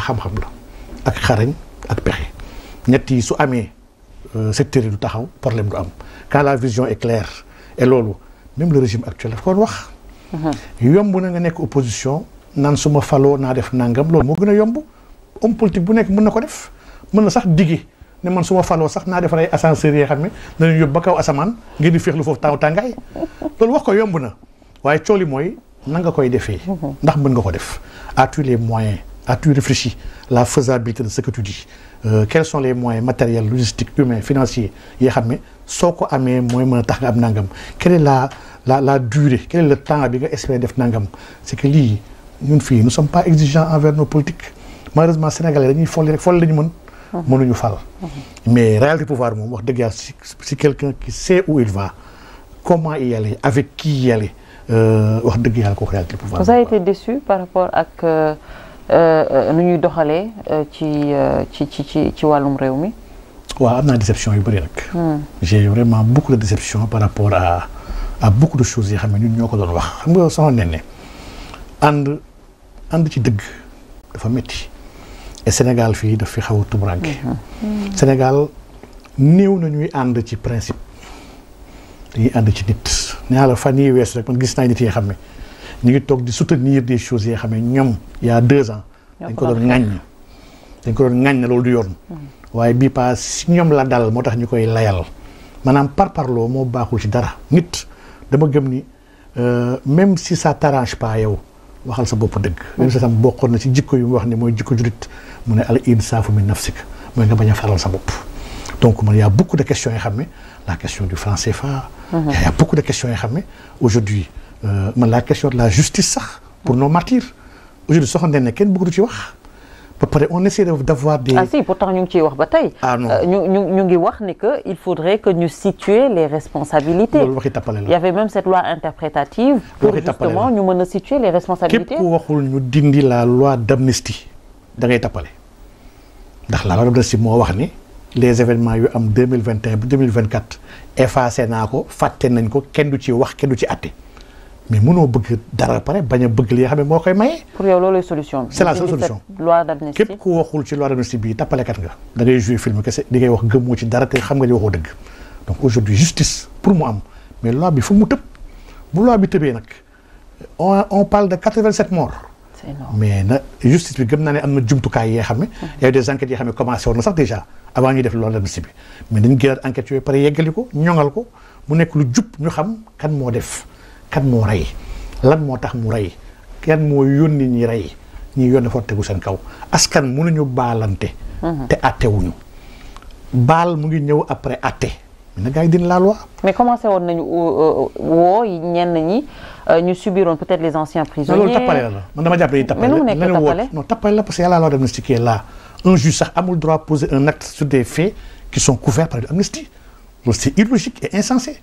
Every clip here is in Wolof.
xam-xam la ak xarañ ak pexe ñett yi su amee secteur yi du taxaw problème du am quand la vision est claire et loolu même le régime actuel daf ko wax. yomb na nga nekk opposition naan su ma faloo naa def nangam loolu moo gën a yomb homme politique bu nekk mën na ko def mën na sax digge ne man su ma faloo sax naa def ay ascenseurs yoo xam ne danañ yóbbu ba kaw asamaan ngir di féexlu foofu tàngaay loolu wax ko yomb na waaye cooli mooy na nga koy defee. ndax mën nga ko def as-tu les moyens as-tu réfléchi la faisabilité de ce que tu dis quels sont les moyens matériels logistiques humains financiers yoo xam ne soo ko amee mooy mën a tax nga am nangam quelle est la durée quel est le temps bi nga espérer def nangam c'est que lii ñun fii nous sommes pas exigeants envers nos politiques malheureusement sénégalais dañuy folli rek folli lañu mën. mënuñu fal. mais réalité pouvoir moom wax dëgg yàlla si quelqu'un qui sait où il va comment y aller avec qui y aller wax dëgg yàlla kooku réalité pouvoir. vous avez été déçu par rapport ak nu ñuy doxalee ci wàllum réew mi. waaw am naa déception yu bëri nag. j'ai vraiment beaucoup de déception par rapport à beaucoup de choses yoo xam ne ñun ñoo ko doon wax xam nga soxna ne ànd ci dëgg dafa métti. et Sénégal fii daf fi xaw a tumuraanke. Sénégal néew na ñuy ànd ci principe dañuy ànd ci nit. nee naa la fan yii weesu rek man gis naa nit yi xam ne ñu ngi toog di soutenir des choses yoo xam ne ñoom il y a 2 ans. dañ ko doon ŋaññ ne loolu du yoon. waaye bii pas si ñoom la dal moo tax ñu koy layal maanaam parparloo moo baaxul ci dara nit dama gëm ni même si ça t'arrange pas yow. waxal sa bopp dëgg. même sa bokkoon na ci jikko yu mu wax ne mooy jikko julit mu ne al insaafu min nafsik mooy nga bañ a faral sa bopp. donc man y a beaucoup de questions yoo xam ne la question du franc CFA. y a beaucoup de questions yoo xam ne aujourd'hui man la question de la justice sax pour nos martyrs aujourd'hui soxna ne kenn bëggu ci wax. ba pare on essaie d'avoir des. ah si pourtant ñu ngi ciy wax ba tey. ah non ñu ngi wax ni que il faudrait que ñu situer les responsabilités. loolu waxi tappale la. il y avait même cette loi interprétative. pour justement ñu mën a situer les responsabilités. képp ku waxul ñu dindi la loi d'amnistie da ngay tappale ndax la loi d'amnistie moo wax ni les événements yu am 2021 ba 2024 effacé naa ko fàtte nañ ko kenn du ci wax kenn du ci àtte. mais mënoo bëgg dara pare bañ a bëgg li nga xam ne moo koy maye. pour yow loolu solution bi. c'est la seule solution loi d'amnistie. képp ku waxul ci loi d'amnistie bii tappalekat nga. da ngay jouer film kese di ngay wax gëmmoo ci dara te xam nga ni waxoo dëgg. donc aujourd'hui justice pour mu am mais loi bi fu mu tëb bu loi bi tëbee nag on parle de 87 morts. c'est énorme mais na justice bi gëm naa ne am na jumtukaay yoo xam ne. y a des enquêtes yoo xam ne commencé woon na sax déjà avant ñuy def loi d'amnistie bi mais dañu gënaat enquêtes yooyu pare yeggali ko ñoŋal ko mu nekk lu jub ñu xam kan moo def. kan moo rey lan moo tax mu rey kan moo yónni ñi rey ñi yónni fa tegu seen kaw askan mënuñu baalante. te attewuñu baal mu ngi ñëw après atte mais nag gars yi dina la loi. mais commencé woon nañu woo ñenn ñi ñu subiroon peut-être les anciens prisonniers. loolu tappale la man dama jàpp ne tappale. mais nu mu nekk tappale non tappale la parce que y a la loi d'amnistie qui est là un juge sax amul droit poser un acte sur des faits qui sont couverts par l'amnistie loolu c'est illogique et insensé.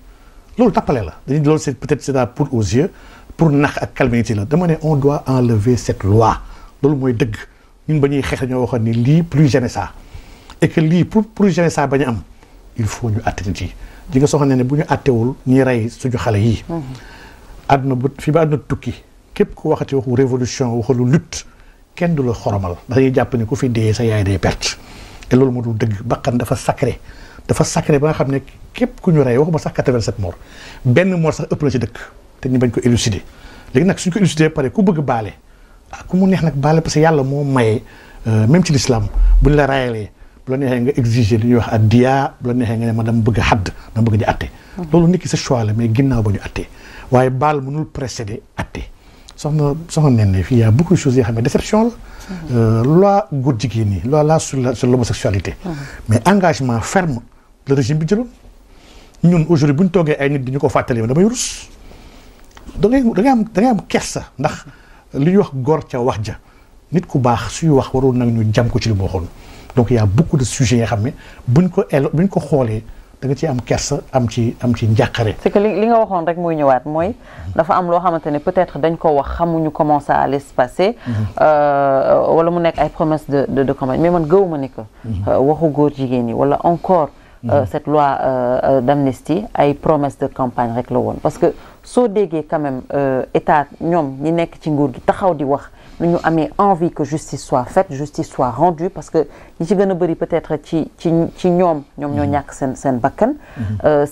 loolu tappale la dañuy loolu c'est peut-être c'est la poudre aux yeux pour nax ak calmer la dama ne on doit enlever cette loi loolu mooy dëgg ñun ba ñuy xeex dañoo waxoon ni lii plus jamais ça et que lii pour plus jamais ça bañ a am il faut ñu àtte nit yi di nga soxla ne bu ñu àttewul ñuy rey suñu xale yii. àdduna bu fii ba àdduna tukki képp ku waxati waxu révolution waxalu lutte kenn du la xoromal ndax dañuy jàpp ne ku fi dee sa yaay day perte et loolu moo dul dëgg bakkan dafa sacré ba nga xam ne képp ku ñu rey waxuma sax 87 morts benn mort sax ëpp na ci dëkk te ñu bañ ko élucider léegi nag suñ ko élucider pare ku bëgg baale ku mu neex nag baale parce que yàlla moo maye même ci l'islam buñ la rayalee bu la neexee nga exiger li ñuy wax ak diya bu la neexee nga ne ma dama bëgg a xadd dama bëgg ñu atte loolu nit ki sa choix la mais ginnaaw ba ñu atte waaye baal mënul précéder atte soxna nen ne fii y a beaucoup de choses yoo xam ne déception la loi góor jigéen ñi loi sur l'homosexualité mais engagement ferme le régime bi jëloon ñun aujourd'hui bu ñu toogee ay nit di ñu ko fàttali damay rus da ngay am kersa ndax li ñuy wax góor ca wax ja nit ku baax suy wax warul nag ñu jam ko ci li mu waxoon donc y a beaucoup de sujets yoo xam ne buñ ko xoolee da nga ci am kersa am ci njàqare. c'est que li nga waxoon rek mooy ñëwaat mooy dafa am loo xamante ne peut-être dañ ko wax xamuñu comment ça allait se passer wala mu nekk ay promesses de campagne mais man gëwuma ni que waxu góor jigéen ñi wala encore cette loi d'amnistie ay promesses de campagne rek la woon parce que soo déggee quand même état ñoom ñi nekk ci nguur gi taxaw di wax nu ñu amee envie que justice soit faite, justice soit rendue, parce que ñi ci gën a bëri peut-être ci ñoom ñoo ñàkk seen bakkan.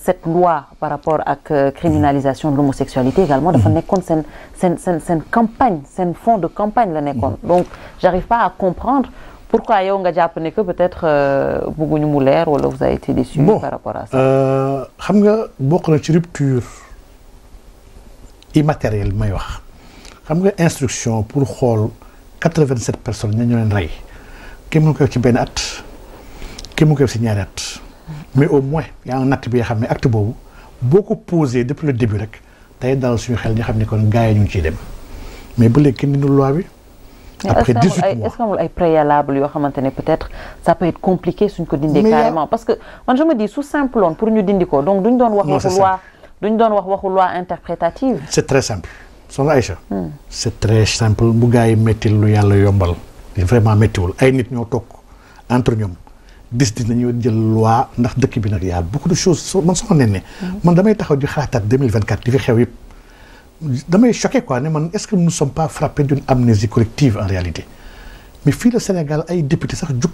Cette loi par rapport ak criminalisation de l'homosexualité également dafa nekkoon seen campagne, seen fond de campagne la nekkoon. Donc j'arrive pas à comprendre pourquoi yow nga jàpp ne que peut-être bëgguñu mu leer wala vous avez été déçu par rapport à ça. xam nga bokk na ci rupture immatérielle may wax xam nga instruction pour xool 87 personnes ña ñoo leen rey kenn mënu ko def ci benn at kenn mënu ko def ci ñaari at mais au moins y a un acte bi nga xam ne acte boobu boo ko posé depuis le début rek tey daal suñu xel ñu xam ne kon gars yi ñu ngi ciy dem mais ba léegi kenn dindul loi bi. après 18 mois est-ce que amul ay préalable yoo xamante ne peut-être ça peut être compliqué suñ ko dindee carrément parce que man je me dis su simple woon pour ñu dindi ko donc duñ doon wax waxu loi interprétative. c'est très simple soxna Aïcha. c'est très simple bu gars yi méttil lu yàlla yombal vraiment méttiwul ay nit ñoo toog entre ñoom dis nañu jël loi ndax dëkk bi nag y a beaucoup de choses man soxna ne man damay taxaw di xalaataat 2024 di fi xew yëpp. damay choqué quoi ne man est-ce que nous ne sommes pas frappés d'une amnésie collective en réalité mais fii le Sénégal ay député sax jukk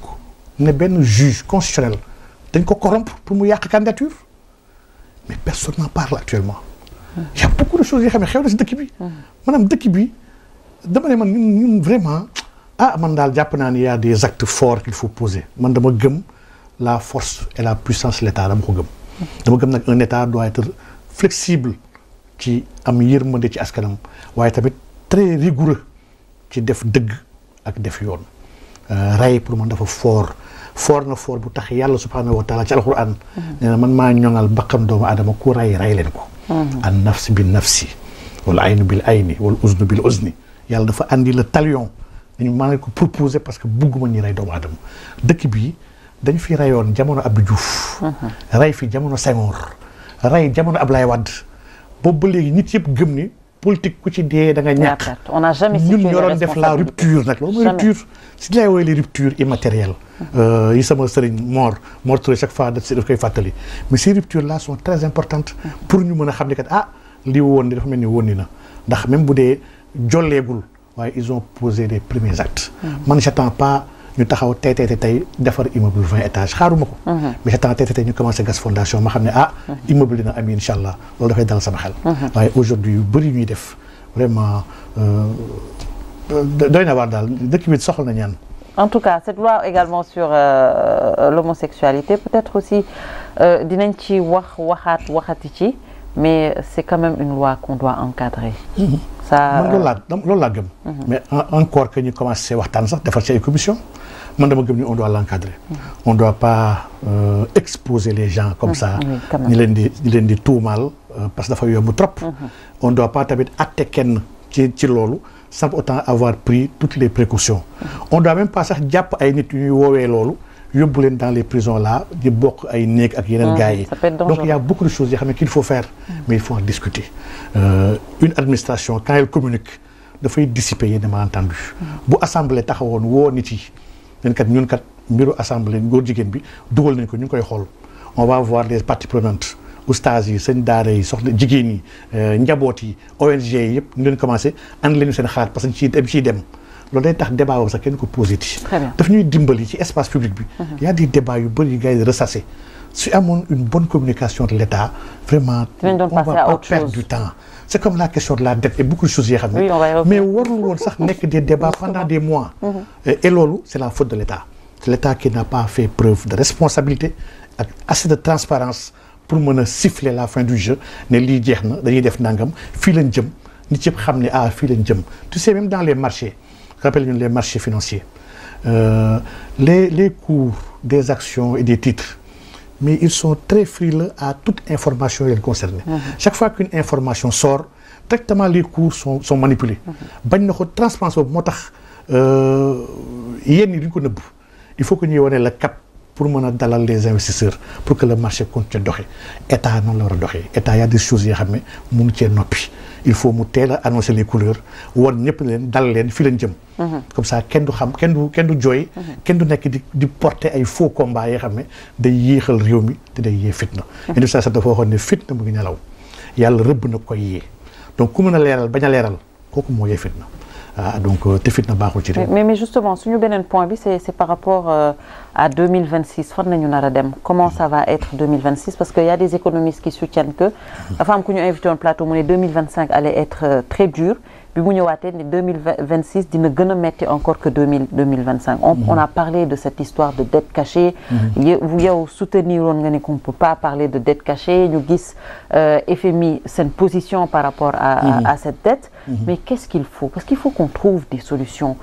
ne benn juge constitutionnel dañ ko corrompre pour mu yàq candidature mais personne n'en parle actuellement. Il y a beaucoup de choses yoo xam ne xew na si dëkk bi. maanaam dëkk bi dama ne man ñun vraiment man daal jàpp naa ni y a des actes forts qu'il faut poser man dama gëm la force et la puissance de l'État dama ko gëm. dama gëm nag un État doit être flexible. ci am yërmande ci askanam waaye tamit très rigoureux ci def dëgg ak def yoon rey pour man dafa fort bu tax yàlla subhanahu wa taala ci alquran nee na man maa ñoŋal bakkan doomu aadama ku rey leen ko an nafs bi nafsi wal aynu bil ayni wal uznu bil uzni yàlla dafa andi le talion dañu maa ngi ko proposer parce que bugguma ñi rey doomu aadama dëkk bi dañ fi reyoon jamono Abdou Diouf rey fi jamono Senghor rey jamono Ablaye Wade boobu ba léegi nit yëpp gëm ni politique ku ci dee da nga ñàkk. on n'a jamais situé ñun ñoo doon def la rupture nag loolu mooy rupture si lay woowee les ruptures immatérielles. yi sama sëriñ Mor Touré chaque fois daf koy fàttali mais ces ruptures là sont très importantes. pour ñu mën a xam ne kat lii woon ni dafa mel ni woon ni na ndax même bu dee jolleegul waaye ils ont posé les premiers actes. man j'attends pas. ñu taxaw tey defar immeuble 20 étages xaaruma ko. mais j'attends tey ñu commencé gas fondation ma xam ne immeuble dina am incha allah loolu dafay dal sama xel. waaye aujourd'hui yu bëri ñuy def vraiment doy na waar daal dëkk bi soxla na ñaan. En tout cas cette loi également sur l'homosexualité peut-être aussi dinañ ci waxati ci mais c'est quand même une loi qu'on doit encadrer. ça man loolu laa gëm. mais encore que ñu commencé waxtaan sax defar ci ay commission man dama gëm ni on doit l'encadrer. on doit pas exposer les gens comme ça. ñi leen di tuumaal parce que dafa yomb trop. on doit pas tamit atte kenn ci loolu sans autant avoir pris toutes les précautions. on doit même pas sax jàpp ay nit yu ñuy woowee loolu. yóbbu leen dans les prisons là di bokk ay néeg ak yeneen gars yi donc il y a beaucoup de choses yoo xam ne qu'il faut faire mais il faut en discuter une administration quand elle communique dafay dissiper yenn malentendus bu assemblée taxawoon woo nit yi leen kat ñun kat mbiru assemblée góor jigéen bi dugal nañ ko ñu ngi koy xool on va voir les parties prenantes oustaz yi sëñ daara yi soxna jigéen yi njaboot yi ONG yi yëpp ñu leen commencé ànd leen seen xalaat parce que ciy dem loolu day tax débat boobu sax kenn ko posé ci. daf ñuy dimbali ci espace public bi. y a des débats yu bëri yu gars yi ressassé su amoon une bonne communication de l'État vraiment. on va pas perdre du temps. c'est comme la question de la dette et beaucoup de choses yoo xam ne. mais warul woon sax nekk des débats pendant des mois. et loolu c'est la faute de l'État. c'est l'État qui n'a pas fait preuve de responsabilité ak assez de transparence pour mën a siffler la fin du jeu ne lii jeex na dañuy def nangam fii lañ jëm nit yëpp xam ne fii lañ jëm tu sais même dans les marchés. rappelle ñun les marchés financiers les cours des actions et des titres mais ils sont très frileux à toute information leen concernée. Chaque fois qu'une information sort directement les cours sont manipulés. bañ na ko transparence boobu moo tax yéen ñi duñ ko nëbb il faut que ñuy wane la cap pour mën a dalal les investisseurs pour que le marché continue doxee état noonu la war a doxee état y a des choses yoo xam ne mënu cee noppi. il faut mu teel a annoncer les couleurs woon ñëpp leen dal leen fii lañ jëm. comme ça kenn du xam kenn du jooy. kenn du nekk di porter ay faux combats yoo xam ne day yéexal réew mi te day yee fitna. indi saa dafa waxoon ne fitna mu ngi nelaw yàlla rëbb na koy yee donc ku mën a leeral bañ a leeral kooku moo yee fitna donc te fitna baaxul ci réew. mais justement suñu beneen point bi c'est par rapport à 2026 fan nañu nar a dem comment ça va être 2026 parce que y a des économistes qui soutiennent que dafa am ku ñu invité woon plateau mu ne 2025 allait être très dur bi mu ñëwaatee ne 2026 dina gën a metti encore que 2025 on a parlé de cette histoire de dette cachée yow soutenir woon nga ne qu'on peut pas parler de dette cachée ñu gis FMI seen position par rapport à cette dette mais qu'est-ce qu'il faut parce qu'il faut qu'on trouve des solutions